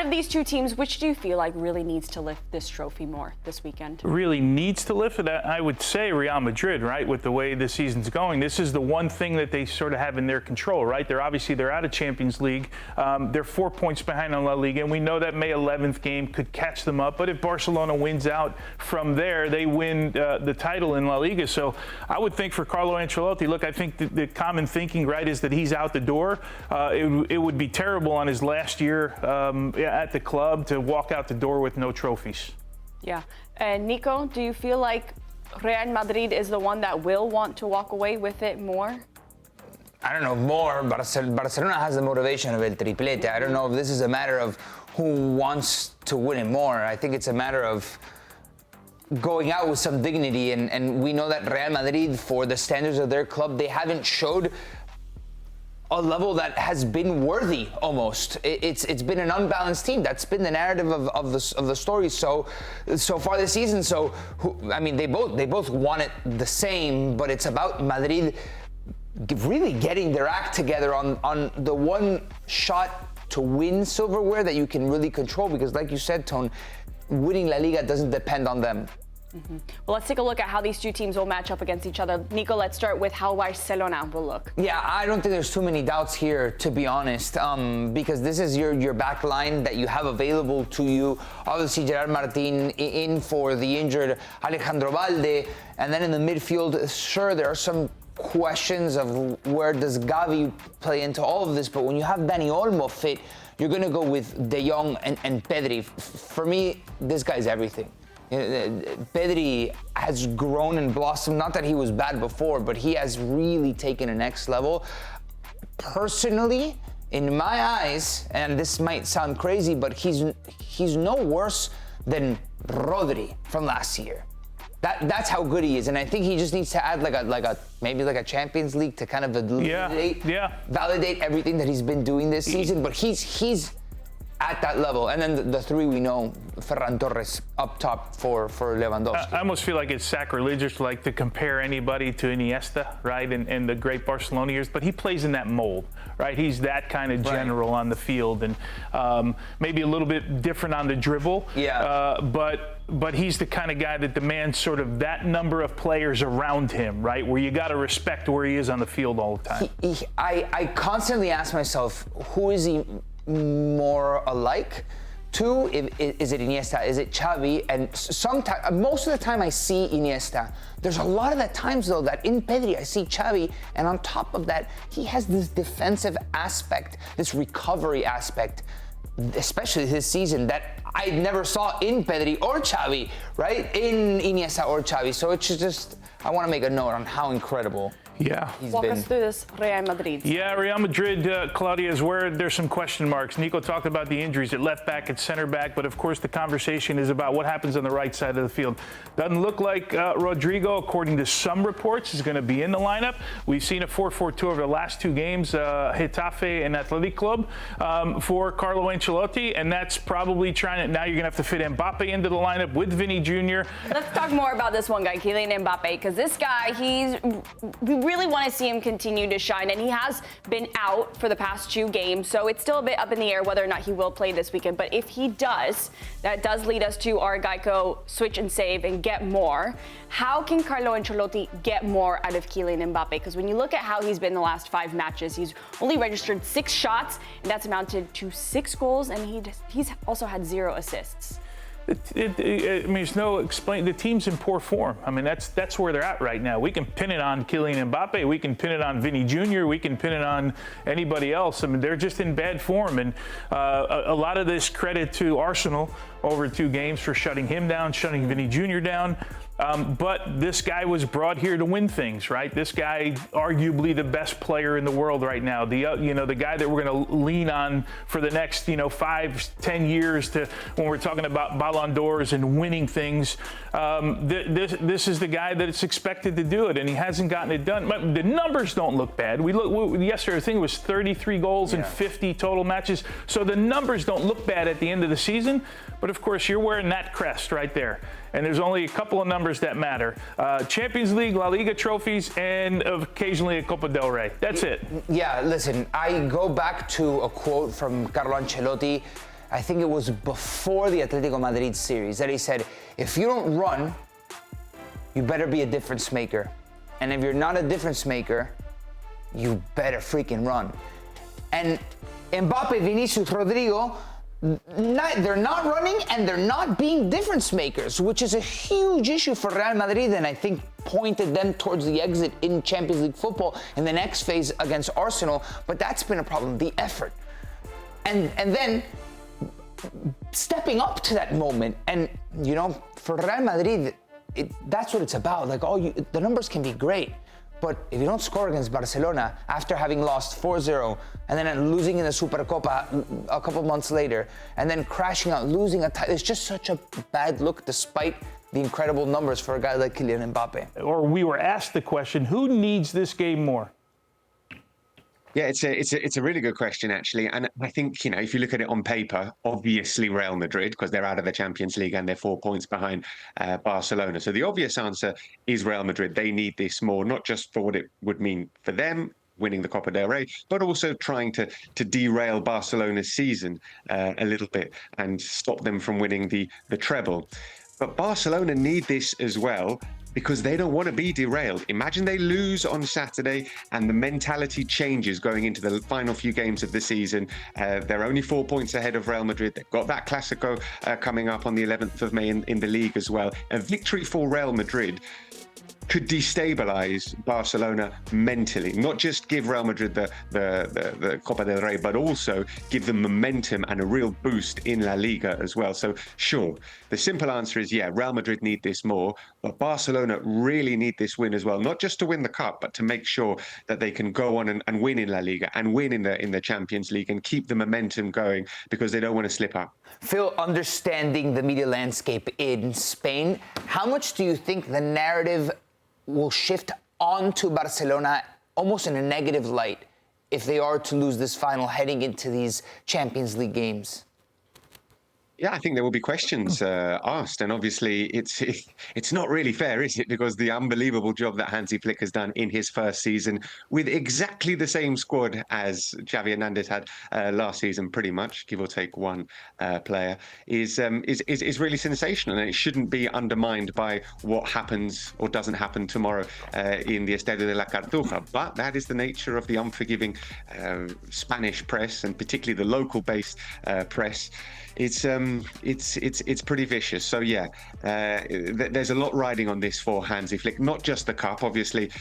out of these two teams, which do you feel like really needs to lift this trophy more this weekend? Really needs to lift it? I would say Real Madrid, right, with the way the season's going. This is the one thing that they sort of have in their control, right? They're out of Champions League. They're 4 points behind on La Liga, and we know that May 11th game could catch them up. But if Barcelona wins out from there, they win the title in La Liga. So I would think for Carlo Ancelotti, look, I think the common thinking, right, is that he's out the door. It would be terrible on his last year at the club to walk out the door with no trophies. Yeah. And Nico, do you feel like Real Madrid is the one that will want to walk away with it more? I don't know, more. Barcelona has the motivation of El Triplete. I don't know if this is a matter of who wants to win it more. I think it's a matter of going out with some dignity. And we know that Real Madrid, for the standards of their club, they haven't showed a level that has been worthy almost. It's been an unbalanced team. That's been the narrative of the story so far this season. So, they both want it the same, but it's about Madrid really getting their act together on the one shot to win silverware that you can really control, because like you said, Tone, winning La Liga doesn't depend on them. Mm-hmm. Well, let's take a look at how these two teams will match up against each other. Nico, let's start with how Barcelona will look. Yeah, I don't think there's too many doubts here, to be honest, because this is your back line that you have available to you. Obviously, Gerard Martin in for the injured Alejandro Balde. And then in the midfield, sure, there are some questions of where does Gavi play into all of this, but when you have Dani Olmo fit, you're going to go with De Jong and Pedri. For me, this guy's everything. Pedri has grown and blossomed. Not that he was bad before, but he has really taken a next level. Personally, in my eyes, and this might sound crazy, but he's no worse than Rodri from last year. That's how good he is, and I think he just needs to add maybe a Champions League to kind of validate everything that he's been doing this season. But he's at that level. And then the three we know, Ferran Torres up top for Lewandowski. I almost feel like it's sacrilegious to compare anybody to Iniesta, right, and the great Barcelona years, but he plays in that mold, right? He's that kind of general on the field, and maybe a little bit different on the dribble. Yeah. But he's the kind of guy that demands sort of that number of players around him, right, where you got to respect where he is on the field all the time. I constantly ask myself, who is he more alike to? Is it Iniesta? Is it Xavi? And most of the time I see Iniesta. There's a lot of the times though that in Pedri I see Xavi, and on top of that he has this defensive aspect, this recovery aspect, especially this season, that I never saw in Pedri or Xavi, right? In Iniesta or Xavi. So it's just, I want to make a note on how incredible. Yeah. Walk us through this Real Madrid. Yeah, Real Madrid, Claudia, is where there's some question marks. Nico talked about the injuries at left back, at center back, but of course the conversation is about what happens on the right side of the field. Doesn't look like Rodrigo, according to some reports, is going to be in the lineup. We've seen a 4-4-2 over the last two games, Getafe and Athletic Club, for Carlo Ancelotti, and that's probably now you're going to have to fit Mbappe into the lineup with Vini Jr. Let's talk more about this one guy, Kylian Mbappe, because this guy, we really want to see him continue to shine, and he has been out for the past two games, so it's still a bit up in the air whether or not he will play this weekend. But if he does, that does lead us to our Geico switch and save and get more. How can Carlo Ancelotti get more out of Kylian Mbappe? Because when you look at how he's been the last 5 matches, he's only registered 6 shots, and that's amounted to 6 goals, and he's also had 0 assists. There's no explain. The team's in poor form. That's where they're at right now. We can pin it on Kylian Mbappe. We can pin it on Vini Jr. We can pin it on anybody else. They're just in bad form. And a lot of this credit to Arsenal over 2 games for shutting him down, shutting Vini Jr. down. But this guy was brought here to win things, right? This guy, arguably the best player in the world right now. The guy that we're going to lean on for the next, 5-10 years when we're talking about Ballon d'Ors and winning things. This is the guy that it's expected to do it, and he hasn't gotten it done. But the numbers don't look bad. Yesterday, I think it was 33 goals in 50 total matches. So the numbers don't look bad at the end of the season. But of course, you're wearing that crest right there. And there's only a couple of numbers that matter. Champions League, La Liga trophies, and occasionally a Copa del Rey. That's it. Yeah, listen, I go back to a quote from Carlo Ancelotti, I think it was before the Atletico Madrid series, that he said, if you don't run, you better be a difference maker. And if you're not a difference maker, you better freaking run. And Mbappe, Vinícius, Rodrigo, they're not running and they're not being difference makers, which is a huge issue for Real Madrid, and I think pointed them towards the exit in Champions League football in the next phase against Arsenal. But that's been a problem, the effort. And then stepping up to that moment. And, you know, for Real Madrid, that's what it's about. Like, the numbers can be great, but if you don't score against Barcelona after having lost 4-0 and then losing in the Supercopa a couple months later and then crashing out, losing it's just such a bad look despite the incredible numbers for a guy like Kylian Mbappe. Or we were asked the question, who needs this game more? Yeah, it's a really good question, actually. And I think, you know, if you look at it on paper, obviously Real Madrid, because they're out of the Champions League and they're 4 points behind Barcelona. So the obvious answer is Real Madrid. They need this more, not just for what it would mean for them, winning the Copa del Rey, but also trying to derail Barcelona's season a little bit and stop them from winning the treble. But Barcelona need this as well, because they don't want to be derailed. Imagine they lose on Saturday and the mentality changes going into the final few games of the season. They're only 4 points ahead of Real Madrid. They've got that Clásico coming up on the 11th of May in the league as well. A victory for Real Madrid could destabilize Barcelona mentally, not just give Real Madrid the Copa del Rey, but also give them momentum and a real boost in La Liga as well. So sure, the simple answer is, yeah, Real Madrid need this more, but Barcelona really need this win as well, not just to win the cup, but to make sure that they can go on and win in La Liga and win in the Champions League and keep the momentum going, because they don't want to slip up. Phil, understanding the media landscape in Spain, how much do you think the narrative will shift onto Barcelona almost in a negative light if they are to lose this final heading into these Champions League games? Yeah, I think there will be questions asked, and obviously it's not really fair, is it? Because the unbelievable job that Hansi Flick has done in his first season with exactly the same squad as Xavi Hernandez had last season, pretty much, give or take one player, is really sensational, and it shouldn't be undermined by what happens or doesn't happen tomorrow in the Estadio de la Cartuja. But that is the nature of the unforgiving Spanish press, and particularly the local-based press. It's pretty vicious. So yeah, there's a lot riding on this for Hansi Flick. Not just the cup, obviously.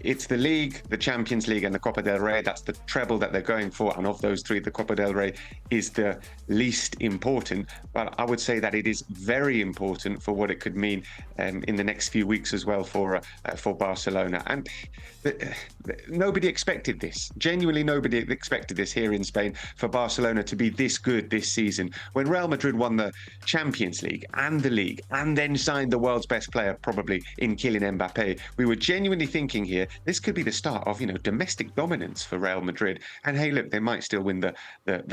It's the league, the Champions League, and the Copa del Rey. That's the treble that they're going for. And of those three, the Copa del Rey is the least important. But I would say that it is very important for what it could mean in the next few weeks as well for Barcelona. And nobody expected this. Genuinely, nobody expected this here in Spain, for Barcelona to be this good this season. When Real Madrid won the Champions League and the league, and then signed the world's best player, probably in Kylian Mbappe, we were genuinely thinking here, this could be the start of, domestic dominance for Real Madrid. And hey, look, they might still win the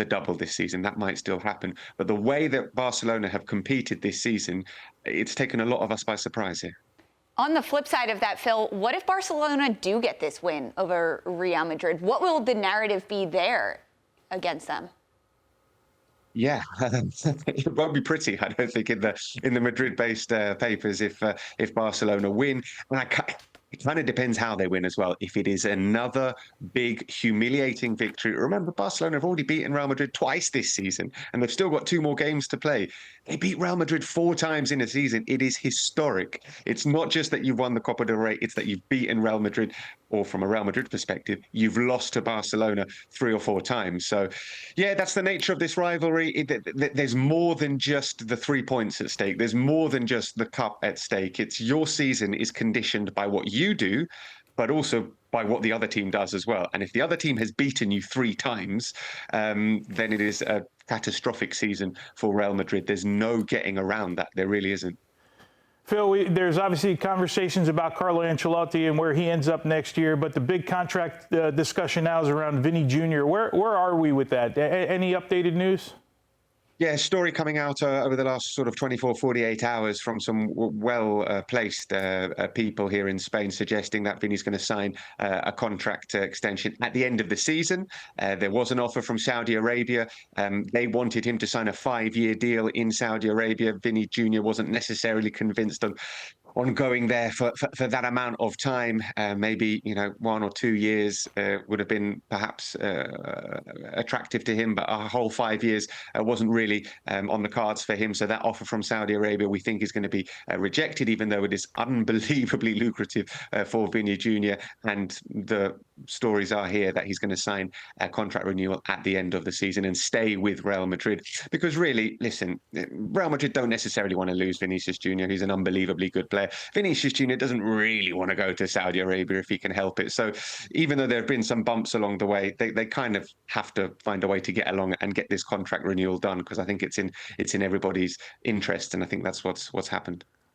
double this season. That might still happen. But the way that Barcelona have competed this season, it's taken a lot of us by surprise here. On the flip side of that, Phil, what if Barcelona do get this win over Real Madrid? What will the narrative be there against them? Yeah, it won't be pretty, I don't think, in the Madrid-based papers if Barcelona win. And it kind of depends how they win as well. If it is another big, humiliating victory. Remember, Barcelona have already beaten Real Madrid twice this season, and they've still got 2 more games to play. They beat Real Madrid 4 times in a season. It is historic. It's not just that you've won the Copa del Rey, it's that you've beaten Real Madrid, or from a Real Madrid perspective, you've lost to Barcelona 3 or 4 times. So, yeah, that's the nature of this rivalry. There's more than just the 3 points at stake. There's more than just the cup at stake. It's your season is conditioned by what you do, but also by what the other team does as well. And if the other team has beaten you 3 times, then it is a catastrophic season for Real Madrid. There's no getting around that. There really isn't. Phil, there's obviously conversations about Carlo Ancelotti and where he ends up next year, but the big contract discussion now is around Vini Jr. Where are we with that? Any updated news? Yeah, story coming out over the last sort of 24, 48 hours from some well-placed people here in Spain suggesting that Vini's going to sign a contract extension at the end of the season. There was an offer from Saudi Arabia. They wanted him to sign a 5-year deal in Saudi Arabia. Vini Jr wasn't necessarily convinced on going there for that amount of time. Maybe 1 or 2 years would have been perhaps attractive to him, but a whole 5 years wasn't really on the cards for him. So that offer from Saudi Arabia we think is going to be rejected, even though it is unbelievably lucrative for Vini Jr. And the stories are here that he's going to sign a contract renewal at the end of the season and stay with Real Madrid. Because really, listen, Real Madrid don't necessarily want to lose Vinícius Júnior. He's an unbelievably good player. Vinícius Júnior doesn't really want to go to Saudi Arabia if he can help it. So even though there have been some bumps along the way, they kind of have to find a way to get along and get this contract renewal done, because I think it's in everybody's interest, and I think that's what's happened.